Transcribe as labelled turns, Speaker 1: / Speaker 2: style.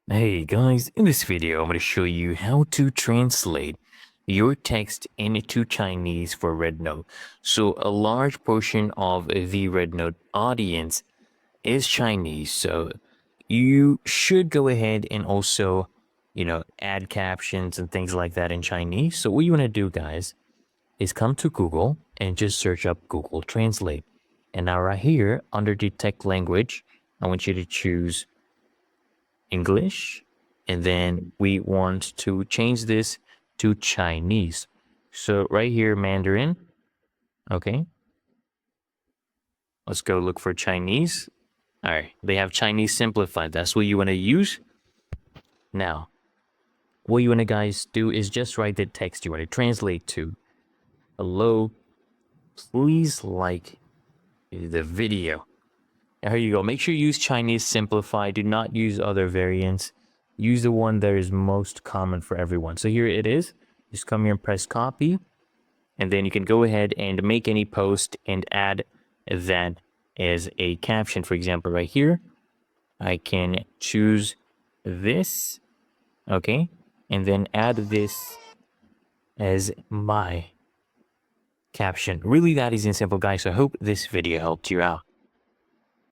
Speaker 1: Hey guys, in this video I'm going to show you how to translate your text into Chinese for RedNote. So a large portion of the RedNote audience is Chinese, so you should go ahead and also, add captions and things like that in Chinese. So what you want to do, guys, is come to Google and just search up Google Translate. And now right here under detect language, I want you to choose English, and then we want to change this to Chinese. So right here, Mandarin. Okay, let's go look for Chinese. All right, they have Chinese simplified. That's what you want to use. Now, what you want to guys do is just write the text you want to translate to. Hello, please like the video. Here you go. Make sure you use Chinese simplified. Do not use other variants. Use the one that is most common for everyone. So here it is. Just come here and press copy. And then you can go ahead and make any post and add that as a caption. For example, right here, I can choose this. Okay. And then add this as my caption. Really that easy and simple, guys. So I hope this video helped you out.